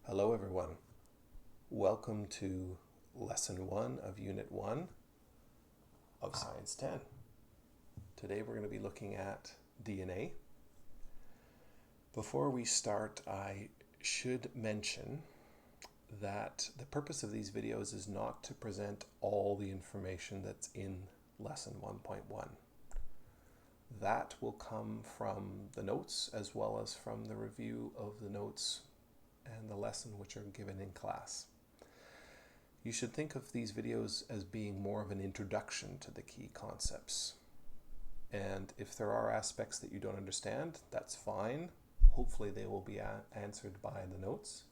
Hello everyone. Welcome to Lesson 1 of Unit 1 of Science 10. Today we're going to be looking at DNA. Before we start, I should mention that the purpose of these videos is not to present all the information that's in Lesson 1.1. That will come from the notes as well as from the review of the notes and the lesson which are given in class. You should think of these videos as being more of an introduction to the key concepts. And if there are aspects that you don't understand, that's fine. Hopefully they will be answered by the notes.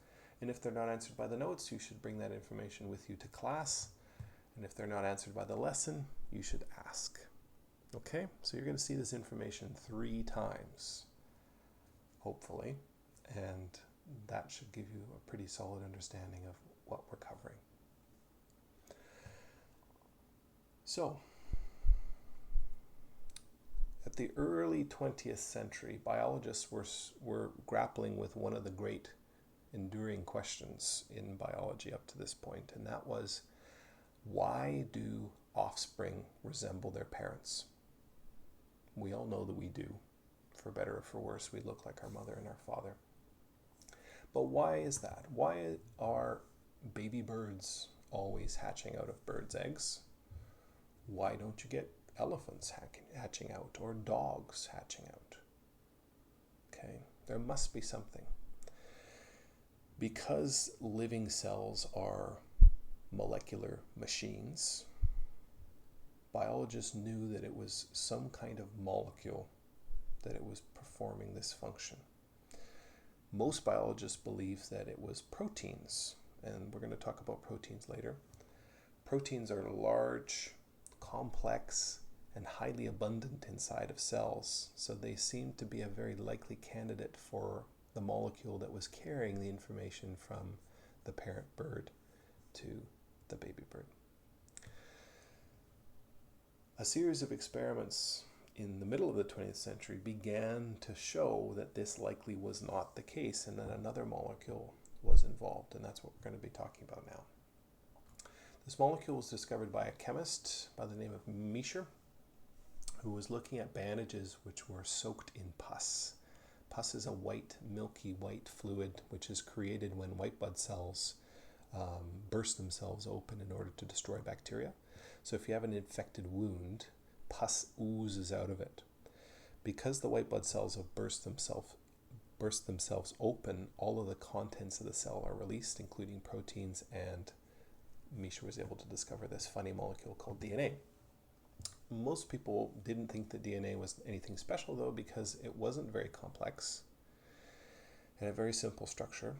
And if they're not answered by the notes, you should bring that information with you to class. And if they're not answered by the lesson, you should ask. Okay, so you're going to see this information 3 times, hopefully, and that should give you a pretty solid understanding of what we're covering. So, at the early 20th century, biologists were grappling with one of the great enduring questions in biology up to this point, and that was, why do offspring resemble their parents? We all know that we do. For better or for worse, we look like our mother and our father. But why is that? Why are baby birds always hatching out of birds' eggs? Why don't you get elephants hatching out or dogs hatching out? Okay, there must be something. Because living cells are molecular machines, biologists knew that it was some kind of molecule that it was performing this function. Most biologists believe that it was proteins, and we're going to talk about proteins later. Proteins are large, complex, and highly abundant inside of cells, so they seem to be a very likely candidate for the molecule that was carrying the information from the parent bird to the baby bird. A series of experiments in the middle of the 20th century began to show that this likely was not the case and that another molecule was involved, and that's what we're going to be talking about now. This molecule was discovered by a chemist by the name of Miescher, who was looking at bandages which were soaked in pus. Pus is a white, milky white fluid which is created when white blood cells burst themselves open in order to destroy bacteria. So if you have an infected wound, pus oozes out of it. Because the white blood cells have burst themselves open, all of the contents of the cell are released, including proteins, and Miescher was able to discover this funny molecule called DNA. Most people didn't think that DNA was anything special, though, because it wasn't very complex. It had a very simple structure,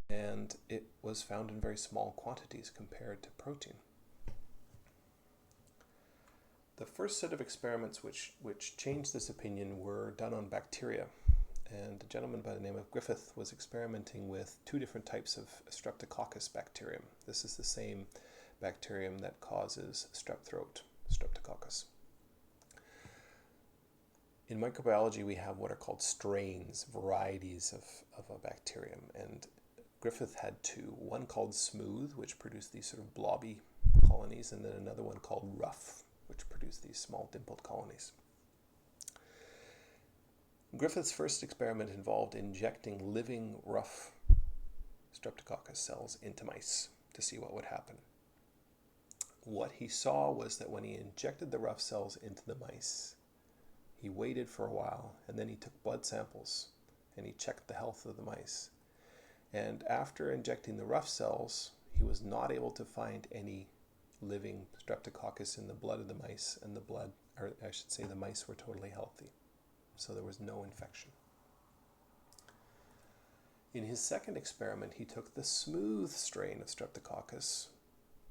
and it was found in very small quantities compared to protein. The first set of experiments which changed this opinion were done on bacteria, and a gentleman by the name of Griffith was experimenting with 2 different types of Streptococcus bacterium. This is the same bacterium that causes strep throat, Streptococcus. In microbiology, we have what are called strains, varieties of a bacterium, and Griffith had 2. One called smooth, which produced these sort of blobby colonies, and then another one called rough, which produced these small dimpled colonies. Griffith's first experiment involved injecting living rough Streptococcus cells into mice to see what would happen. What he saw was that when he injected the rough cells into the mice, he waited for a while, and then he took blood samples and he checked the health of the mice. And after injecting the rough cells, he was not able to find any living Streptococcus in the blood of the mice, and the mice were totally healthy. So there was no infection. In his second experiment, he took the smooth strain of Streptococcus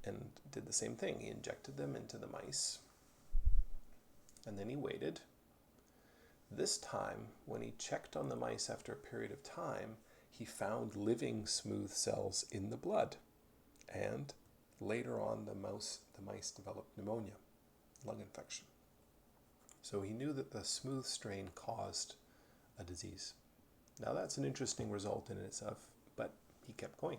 and did the same thing. He injected them into the mice, and then he waited. This time, when he checked on the mice after a period of time, he found living smooth cells in the blood, and later on, the mice developed pneumonia, lung infection. So he knew that the smooth strain caused a disease. Now that's an interesting result in itself, but he kept going.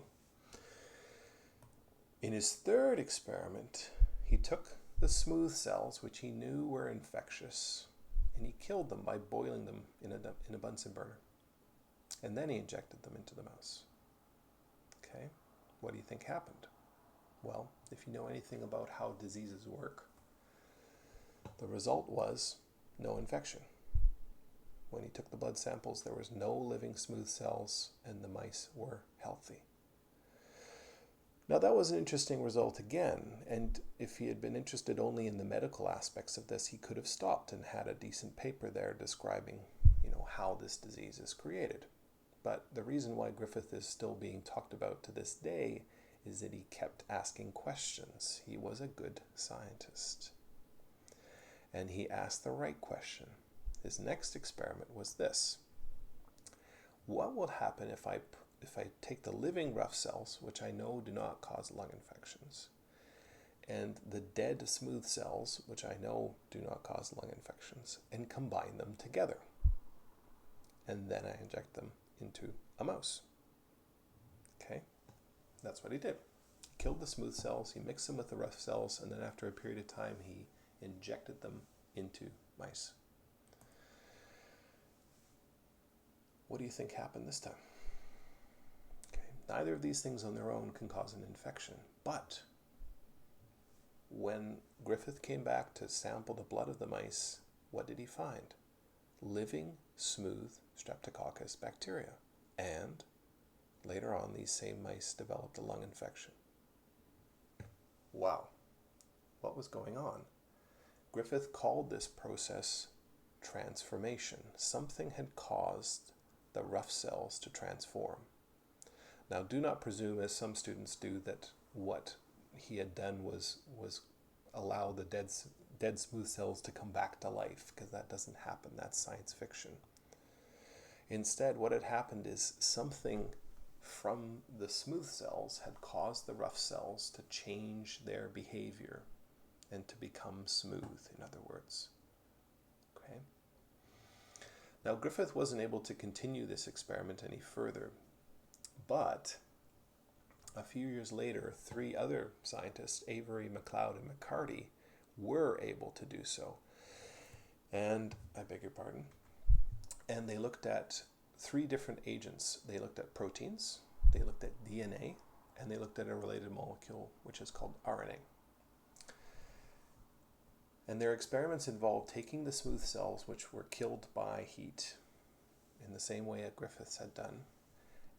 In his third experiment, he took the smooth cells, which he knew were infectious, and he killed them by boiling them in a Bunsen burner. And then he injected them into the mouse. Okay, what do you think happened? Well, if you know anything about how diseases work, the result was no infection. When he took the blood samples, there was no living smooth cells, and the mice were healthy. Now that was an interesting result again, and if he had been interested only in the medical aspects of this, he could have stopped and had a decent paper there describing, how this disease is created. But the reason why Griffith is still being talked about to this day is that he kept asking questions. He was a good scientist. And he asked the right question. His next experiment was this. What will happen if I take the living rough cells, which I know do not cause lung infections, and the dead smooth cells, which I know do not cause lung infections, and combine them together? And then I inject them into a mouse. Okay, that's what he did. He killed the smooth cells, he mixed them with the rough cells, and then after a period of time, he injected them into mice. What do you think happened this time? Okay, neither of these things on their own can cause an infection, but when Griffith came back to sample the blood of the mice, what did he find? Living, smooth Streptococcus bacteria. And later on, these same mice developed a lung infection. Wow, what was going on? Griffith called this process transformation. Something had caused the rough cells to transform. Now, do not presume, as some students do, that what he had done was allow the dead smooth cells to come back to life, because that doesn't happen. That's science fiction. Instead, what had happened is something from the smooth cells had caused the rough cells to change their behavior and to become smooth, in other words. Okay. Now, Griffith wasn't able to continue this experiment any further, but a few years later, 3 other scientists, Avery, MacLeod, and McCarty, were able to do so. And, I beg your pardon, and they looked at 3 different agents. They looked at proteins, they looked at DNA, and they looked at a related molecule, which is called RNA. And their experiments involved taking the smooth cells, which were killed by heat, in the same way that Griffiths had done,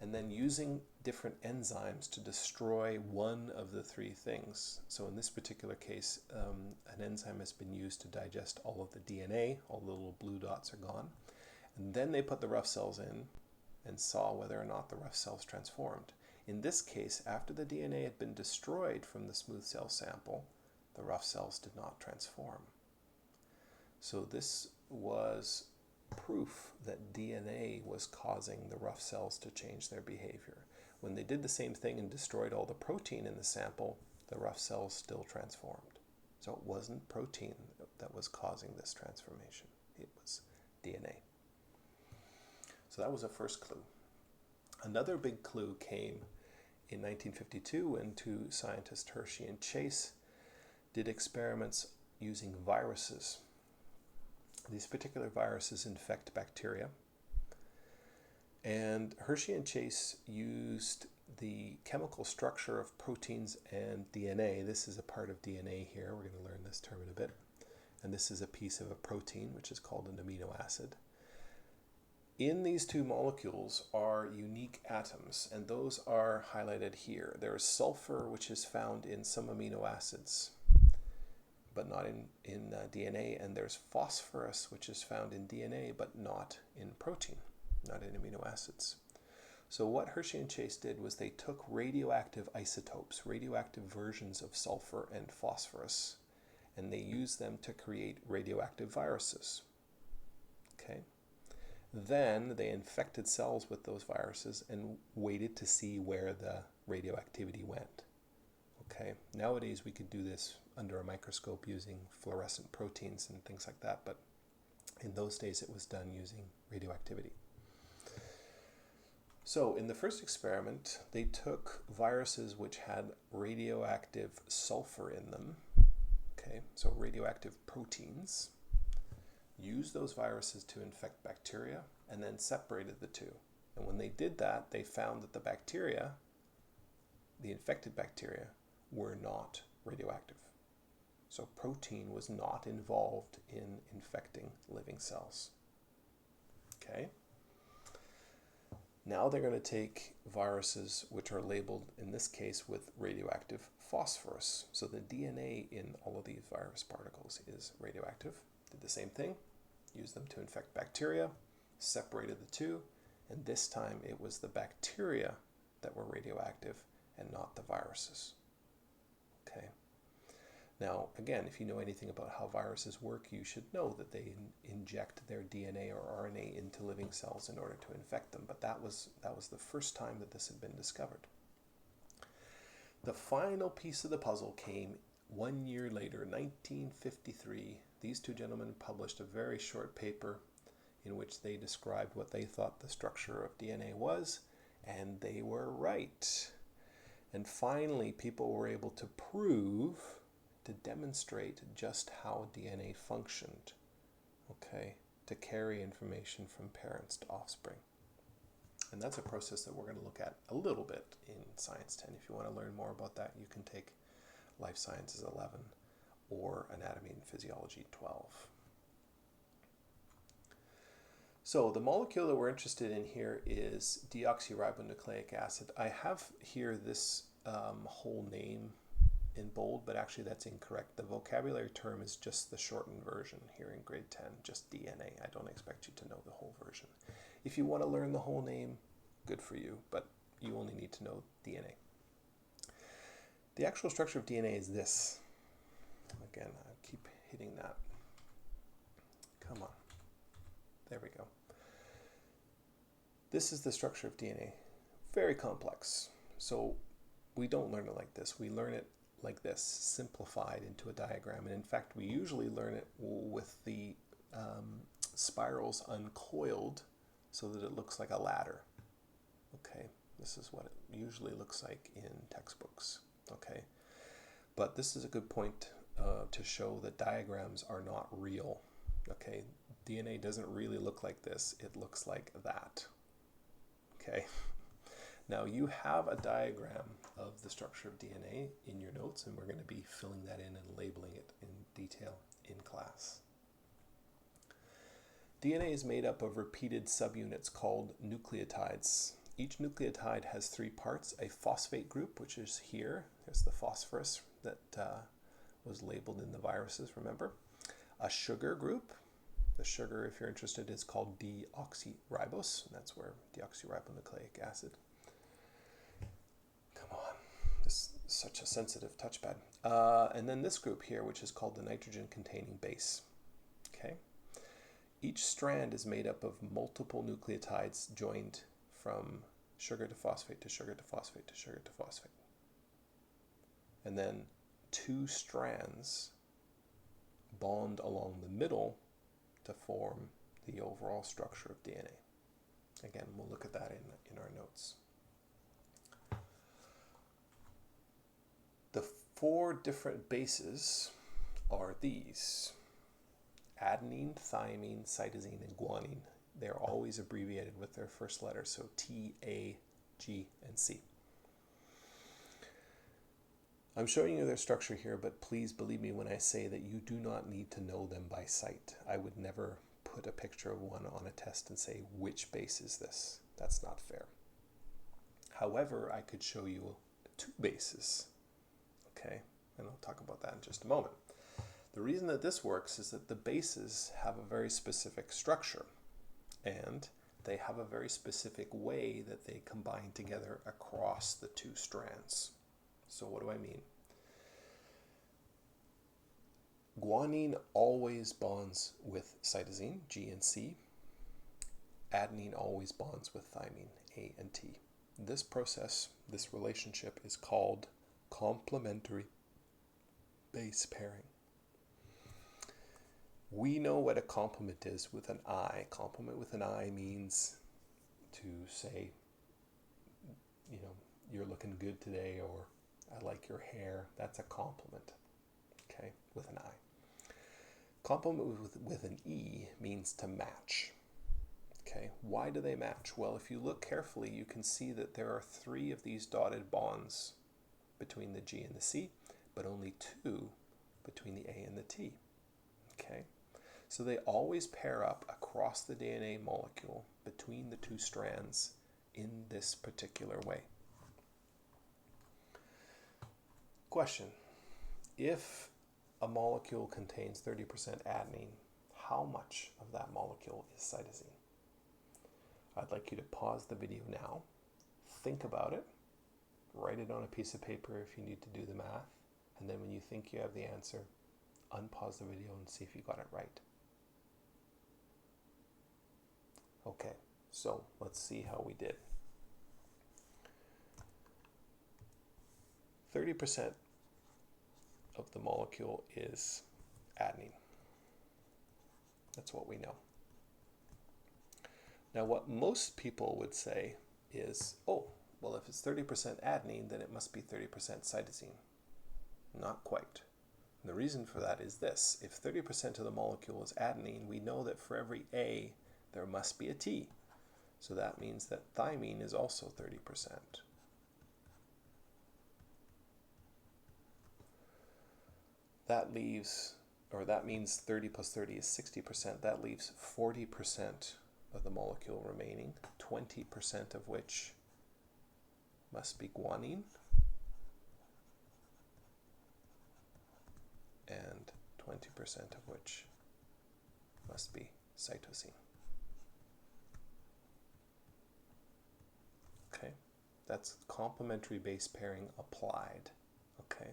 and then using different enzymes to destroy one of the 3 things. So in this particular case, an enzyme has been used to digest all of the DNA, all the little blue dots are gone, and then they put the rough cells in and saw whether or not the rough cells transformed. In this case, after the DNA had been destroyed from the smooth cell sample, the rough cells did not transform. So this was proof that DNA was causing the rough cells to change their behavior. When they did the same thing and destroyed all the protein in the sample, the rough cells still transformed. So it wasn't protein that was causing this transformation. It was DNA. So that was a first clue. Another big clue came in 1952 when 2 scientists, Hershey and Chase, did experiments using viruses. These particular viruses infect bacteria. And Hershey and Chase used the chemical structure of proteins and DNA. This is a part of DNA here. We're going to learn this term in a bit. And this is a piece of a protein, which is called an amino acid. In these 2 molecules are unique atoms, and those are highlighted here. There is sulfur, which is found in some amino acids, but not in DNA, and there's phosphorus, which is found in DNA, but not in protein, not in amino acids. So what Hershey and Chase did was they took radioactive isotopes, radioactive versions of sulfur and phosphorus, and they used them to create radioactive viruses. Okay. Then they infected cells with those viruses and waited to see where the radioactivity went. Okay, nowadays we could do this under a microscope using fluorescent proteins and things like that, but in those days it was done using radioactivity. So in the first experiment, they took viruses which had radioactive sulfur in them, okay, so radioactive proteins, used those viruses to infect bacteria, and then separated the two. And when they did that, they found that the bacteria, the infected bacteria, were not radioactive. So protein was not involved in infecting living cells. Okay? Now they're going to take viruses which are labeled, in this case, with radioactive phosphorus. So the DNA in all of these virus particles is radioactive. Did the same thing, used them to infect bacteria, separated the two, and this time it was the bacteria that were radioactive and not the viruses. Okay. Now, again, if you know anything about how viruses work, you should know that they inject their DNA or RNA into living cells in order to infect them. But that was the first time that this had been discovered. The final piece of the puzzle came 1 year later, 1953. These two gentlemen published a very short paper in which they described what they thought the structure of DNA was, and they were right. And finally, people were able to demonstrate just how DNA functioned, okay, to carry information from parents to offspring. And that's a process that we're going to look at a little bit in Science 10. If you want to learn more about that, you can take Life Sciences 11 or Anatomy and Physiology 12. So the molecule that we're interested in here is deoxyribonucleic acid. I have here this whole name in bold, but actually that's incorrect. The vocabulary term is just the shortened version here in grade 10, just DNA. I don't expect you to know the whole version. If you want to learn the whole name, good for you, but you only need to know DNA. The actual structure of DNA is this. Again, I keep hitting that. Come on. There we go. This is the structure of DNA. Very complex. So we don't learn it like this. We learn it like this, simplified into a diagram. And in fact, we usually learn it with the spirals uncoiled so that it looks like a ladder. Okay, this is what it usually looks like in textbooks. Okay, but this is a good point to show that diagrams are not real. Okay, DNA doesn't really look like this. It looks like that. Okay. Now you have a diagram of the structure of DNA in your notes, and we're going to be filling that in and labeling it in detail in class. DNA is made up of repeated subunits called nucleotides. Each nucleotide has 3 parts: a phosphate group, which is here. There's the phosphorus that was labeled in the viruses, remember? A sugar group. The sugar, if you're interested, is called deoxyribose, and that's where deoxyribonucleic acid. Come on, this is such a sensitive touchpad. And then this group here, which is called the nitrogen-containing base. Okay. Each strand is made up of multiple nucleotides joined from sugar to phosphate to sugar to phosphate to sugar to phosphate. And then 2 strands bond along the middle to form the overall structure of DNA. Again, we'll look at that in our notes. The 4 different bases are these: adenine, thymine, cytosine, and guanine. They're always abbreviated with their first letter, so T, A, G, and C. I'm showing you their structure here, but please believe me when I say that you do not need to know them by sight. I would never put a picture of one on a test and say, which base is this? That's not fair. However, I could show you 2 bases. Okay, and I'll talk about that in just a moment. The reason that this works is that the bases have a very specific structure, and they have a very specific way that they combine together across the 2 strands. So what do I mean? Guanine always bonds with cytosine, G and C. Adenine always bonds with thymine, A and T. This process, this relationship, is called complementary base pairing. We know what a complement is with an I. Complement with an I means to say you're looking good today, or I like your hair. That's a compliment, okay, with an I. Compliment with an E means to match. Okay, why do they match? Well, if you look carefully, you can see that there are 3 of these dotted bonds between the G and the C, but only 2 between the A and the T. Okay, so they always pair up across the DNA molecule between the 2 strands in this particular way. Question: if a molecule contains 30% adenine, how much of that molecule is cytosine? I'd like you to pause the video now, think about it, write it on a piece of paper if you need to do the math, and then when you think you have the answer, unpause the video and see if you got it right. Okay, so let's see how we did. 30% of the molecule is adenine. That's what we know. Now, what most people would say is, oh, well, if it's 30% adenine, then it must be 30% cytosine. Not quite. And the reason for that is this: if 30% of the molecule is adenine, we know that for every A, there must be a T. So that means that thymine is also 30%. That means 30 plus 30 is 60%. That leaves 40% of the molecule remaining, 20% of which must be guanine, and 20% of which must be cytosine. Okay, that's complementary base pairing applied. Okay.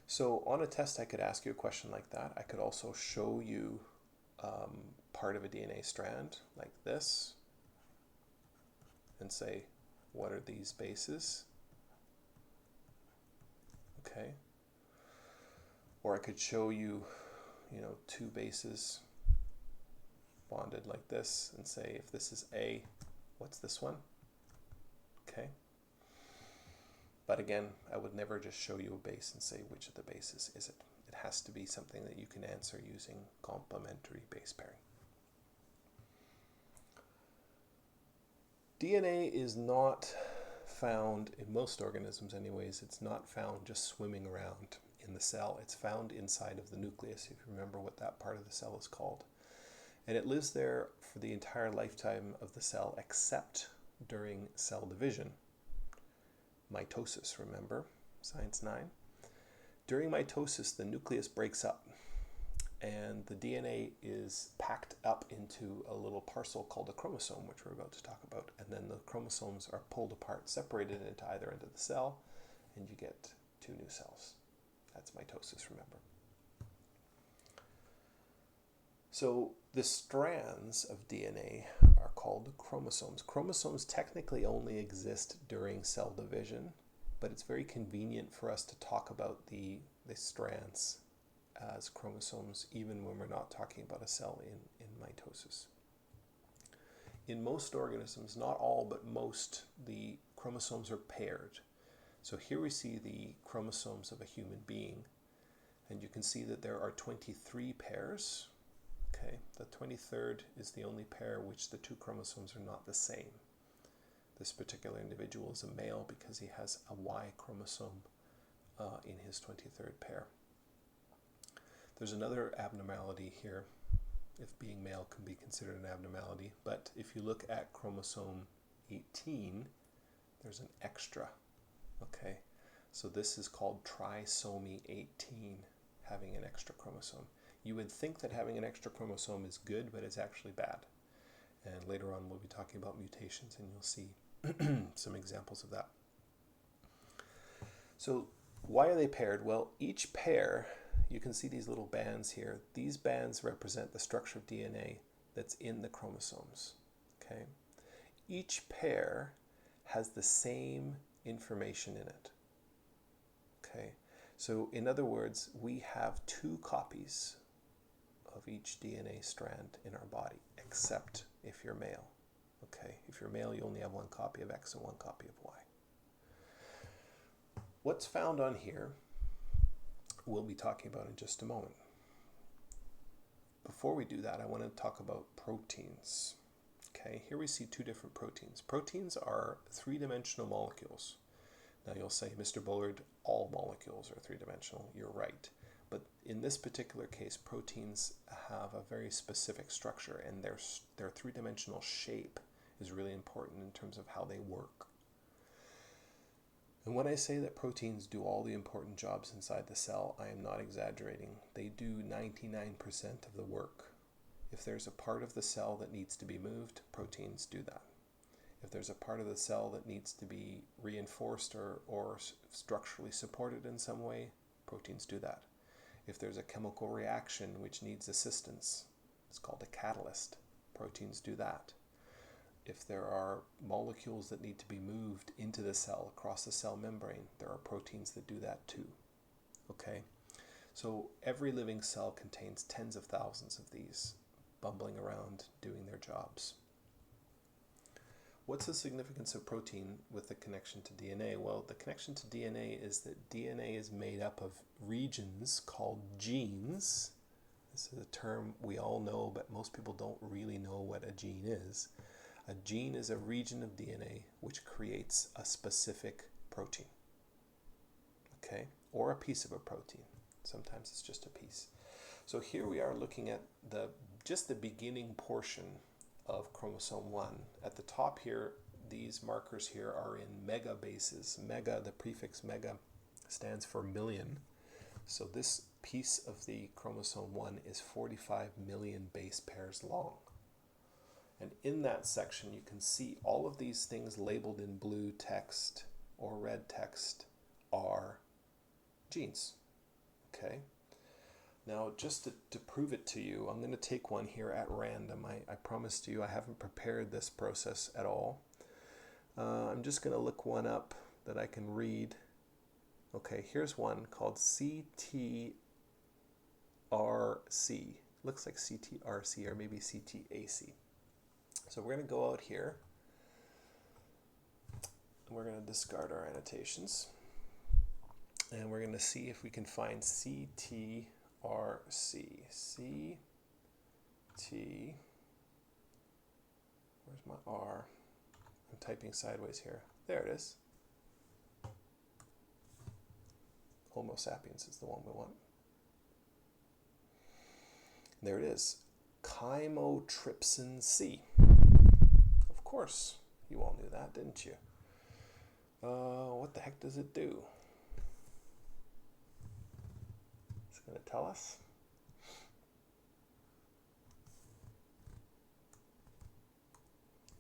So on a test, I could ask you a question like that. I could also show you part of a DNA strand like this and say, what are these bases? Okay. Or I could show you, 2 bases bonded like this and say, if this is A, what's this one? Okay. But again, I would never just show you a base and say, which of the bases is it? It has to be something that you can answer using complementary base pairing. DNA is not found, in most organisms anyways, it's not found just swimming around in the cell. It's found inside of the nucleus, if you remember what that part of the cell is called. And it lives there for the entire lifetime of the cell, except during cell division. Mitosis, remember? Science 9. During mitosis, the nucleus breaks up, and the DNA is packed up into a little parcel called a chromosome, which we're about to talk about. And then the chromosomes are pulled apart, separated into either end of the cell, and you get 2 new cells. That's mitosis, remember? So the strands of DNA are called chromosomes. Chromosomes technically only exist during cell division, but it's very convenient for us to talk about the strands as chromosomes even when we're not talking about a cell in mitosis. In most organisms, not all, but most, the chromosomes are paired. So here we see the chromosomes of a human being, and you can see that there are 23 pairs. Okay, the 23rd is the only pair which the 2 chromosomes are not the same. This particular individual is a male because he has a Y chromosome in his 23rd pair. There's another abnormality here, if being male can be considered an abnormality, but if you look at chromosome 18, there's an extra. Okay, so this is called trisomy 18, having an extra chromosome. You would think that having an extra chromosome is good, but it's actually bad. And later on we'll be talking about mutations, and you'll see some examples of that. So why are they paired? Well, each pair, you can see these little bands here. These bands represent the structure of DNA that's in the chromosomes. Okay, each pair has the same information in it. Okay, so in other words, we have 2 copies of each DNA strand in our body, except if you're male. Okay, if you're male, you only have 1 copy of X and 1 copy of Y. what's found on here, we'll be talking about in just a moment. Before we do that, I want to talk about proteins. Okay, here we see two different proteins. Proteins are three-dimensional molecules. Now you'll say, Mr. Bullard, all molecules are three-dimensional. You're right. But in this particular case, proteins have a very specific structure, and their three-dimensional shape is really important in terms of how they work. And when I say that proteins do all the important jobs inside the cell, I am not exaggerating. They do 99% of the work. If there's a part of the cell that needs to be moved, proteins do that. If there's a part of the cell that needs to be reinforced or structurally supported in some way, proteins do that. If there's a chemical reaction which needs assistance, it's called a catalyst. Proteins do that. If there are molecules that need to be moved into the cell, across the cell membrane, there are proteins that do that too. Okay? So every living cell contains tens of thousands of these bumbling around doing their jobs. What's the significance of protein with the connection to DNA? Well, the connection to DNA is that DNA is made up of regions called genes. This is a term we all know, but most people don't really know what a gene is. A gene is a region of DNA which creates a specific protein, okay, or a piece of a protein. Sometimes it's just a piece. So here we are looking at just the beginning portion of chromosome 1. At the top here, these markers here are in megabases. Mega, the prefix mega, stands for million. So this piece of the chromosome 1 is 45 million base pairs long. And in that section, you can see all of these things labeled in blue text or red text are genes. Okay? Now, just to prove it to you, I'm going to take one here at random. I promised you I haven't prepared this process at all. I'm just going to look one up that I can read. Okay, here's one called CTRC. Looks like CTRC or maybe CTAC. So we're going to go out here, and we're going to discard our annotations, and we're going to see if we can find CTRC. Where's my R? I'm typing sideways here. There it is. Homo sapiens is the one we want. There it is. Chymotrypsin C. Of course, you all knew that, didn't you? What the heck does it do? It's going to tell us.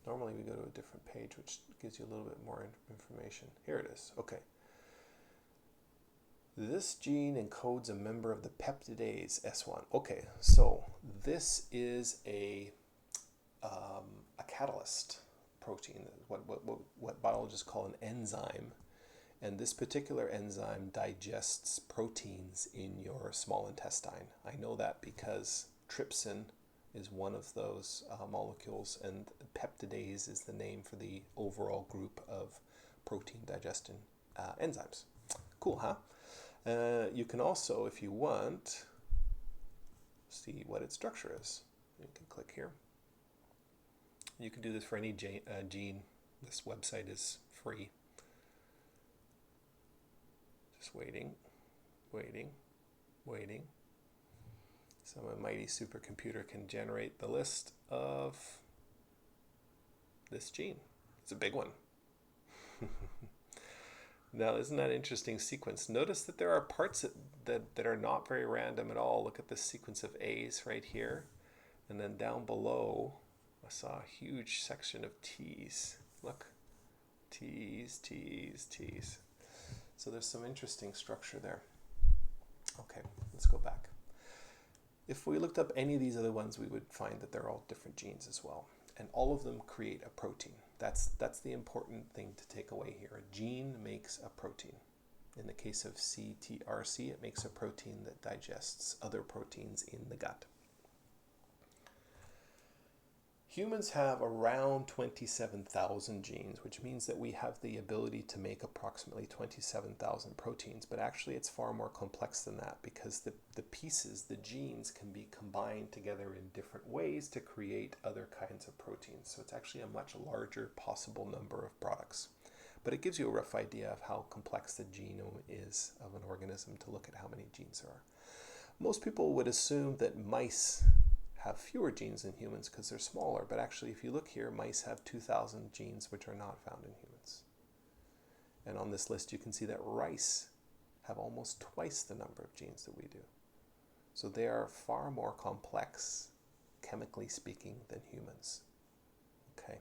Normally we go to a different page, which gives you a little bit more information. Here it is. Okay. This gene encodes a member of the peptidase S1. Okay, so this is a catalyst protein, what biologists call an enzyme. And this particular enzyme digests proteins in your small intestine. I know that because trypsin is one of those molecules, and peptidase is the name for the overall group of protein digestion enzymes. Cool, huh? You can also, if you want, see what its structure is. You can click here. You can do this for any gene. This website is free. Just waiting. So my mighty supercomputer can generate the list of this gene. It's a big one. Now, isn't that an interesting sequence? Notice that there are parts that are not very random at all. Look at this sequence of A's right here. And then down below, I saw a huge section of T's. Look, T's. So there's some interesting structure there. Okay, let's go back. If we looked up any of these other ones, we would find that they're all different genes as well. And all of them create a protein. That's the important thing to take away here. A gene makes a protein. In the case of CTRC, it makes a protein that digests other proteins in the gut. Humans have around 27,000 genes, which means that we have the ability to make approximately 27,000 proteins, but actually it's far more complex than that because the pieces, the genes, can be combined together in different ways to create other kinds of proteins. So it's actually a much larger possible number of products. But it gives you a rough idea of how complex the genome is of an organism to look at how many genes there are. Most people would assume that mice have fewer genes than humans because they're smaller, but actually if you look here, mice have 2,000 genes which are not found in humans. And on this list you can see that rice have almost twice the number of genes that we do. So they are far more complex, chemically speaking, than humans. Okay.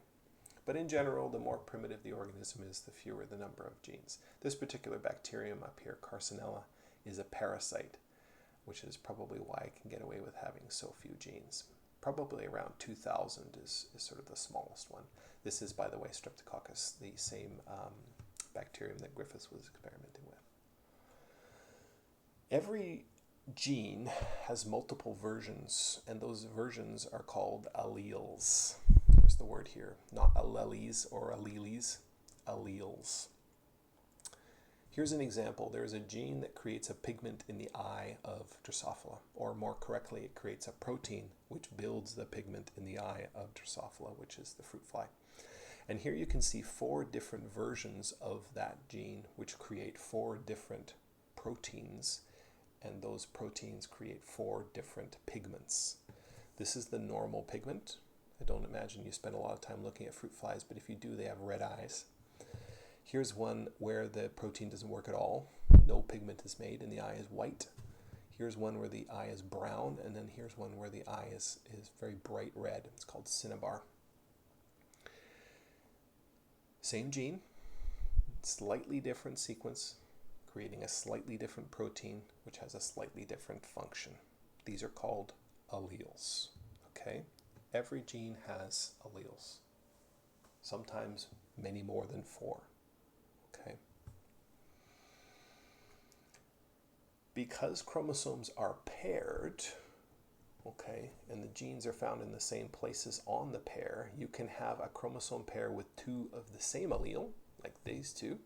But in general, the more primitive the organism is, the fewer the number of genes. This particular bacterium up here, Carcinella, is a parasite, which is probably why it can get away with having so few genes. Probably around 2,000 is sort of the smallest one. This is, by the way, Streptococcus, the same bacterium that Griffiths was experimenting with. Every gene has multiple versions, and those versions are called alleles. There's the word here, not alleles or alleles, alleles. Here's an example. There's a gene that creates a pigment in the eye of Drosophila, or more correctly, it creates a protein which builds the pigment in the eye of Drosophila, which is the fruit fly. And here you can see 4 different versions of that gene which create 4 different proteins, and those proteins create 4 different pigments. This is the normal pigment. I don't imagine you spend a lot of time looking at fruit flies, but if you do, they have red eyes. Here's one where the protein doesn't work at all. No pigment is made and the eye is white. Here's one where the eye is brown, and then here's one where the eye is very bright red. It's called cinnabar. Same gene, slightly different sequence, creating a slightly different protein which has a slightly different function. These are called alleles. Okay? Every gene has alleles. Sometimes many more than 4. Okay. Because chromosomes are paired, okay, and the genes are found in the same places on the pair, you can have a chromosome pair with 2 of the same allele, like these 2,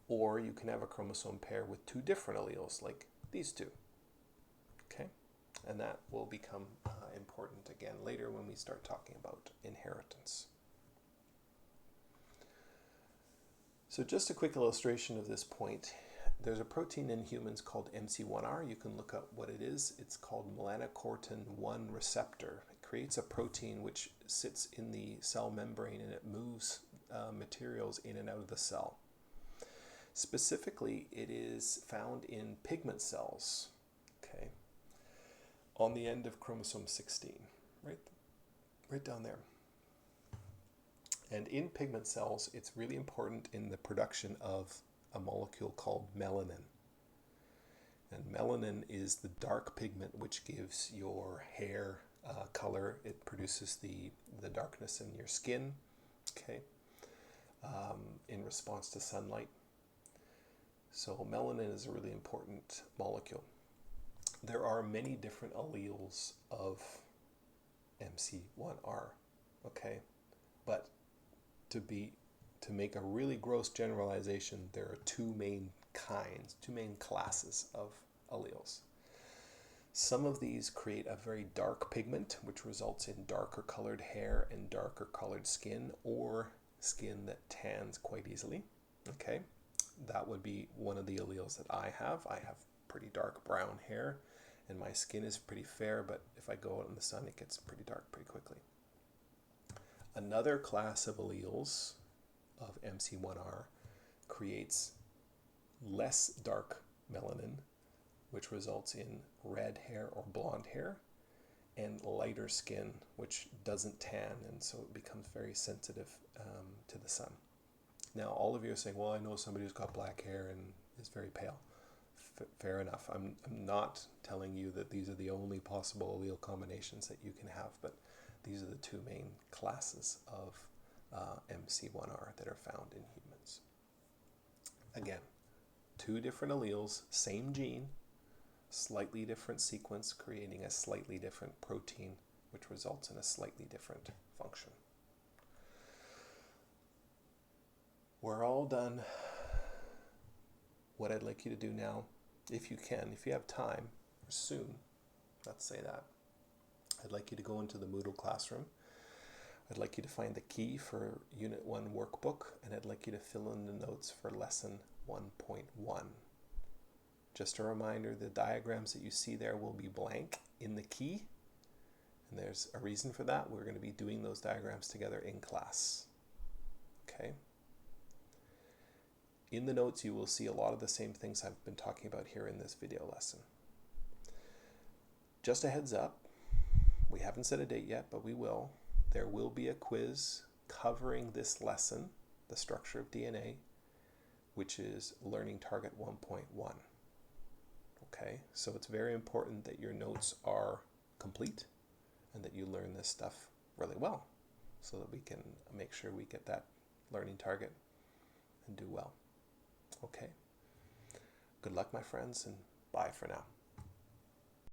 or you can have a chromosome pair with 2 different alleles, like these 2. Okay, and that will become important again later when we start talking about inheritance. So just a quick illustration of this point. There's a protein in humans called MC1R. You can look up what it is. It's called melanocortin-1 receptor. It creates a protein which sits in the cell membrane and it moves materials in and out of the cell. Specifically, it is found in pigment cells, okay, on the end of chromosome 16, right down there. And in pigment cells, it's really important in the production of a molecule called melanin. And melanin is the dark pigment which gives your hair color. It produces the darkness in your skin, okay, in response to sunlight. So melanin is a really important molecule. There are many different alleles of MC1R, okay, but to make a really gross generalization, there are 2 main kinds, 2 main classes of alleles. Some of these create a very dark pigment, which results in darker colored hair and darker colored skin, or skin that tans quite easily. Okay, that would be one of the alleles that I have. I have pretty dark brown hair, and my skin is pretty fair, but if I go out in the sun, it gets pretty dark pretty quickly. Another class of alleles of MC1R creates less dark melanin, which results in red hair or blonde hair, and lighter skin, which doesn't tan, and so it becomes very sensitive to the sun. Now, all of you are saying, well, I know somebody who's got black hair and is very pale. Fair enough. I'm not telling you that these are the only possible allele combinations that you can have, but these are the 2 main classes of MC1R that are found in humans. Again, 2 different alleles, same gene, slightly different sequence, creating a slightly different protein which results in a slightly different function. We're all done. What I'd like you to do now, if you can, if you have time, or soon, let's say that, I'd like you to go into the Moodle classroom. I'd like you to find the key for Unit 1 workbook, and I'd like you to fill in the notes for lesson 1.1. Just a reminder, the diagrams that you see there will be blank in the key, and there's a reason for that. We're going to be doing those diagrams together in class. Okay? In the notes, you will see a lot of the same things I've been talking about here in this video lesson. Just a heads up, we haven't set a date yet, but we will. There will be a quiz covering this lesson, the structure of DNA, which is Learning Target 1.1. Okay, so it's very important that your notes are complete and that you learn this stuff really well so that we can make sure we get that learning target and do well. Okay, good luck, my friends, and bye for now.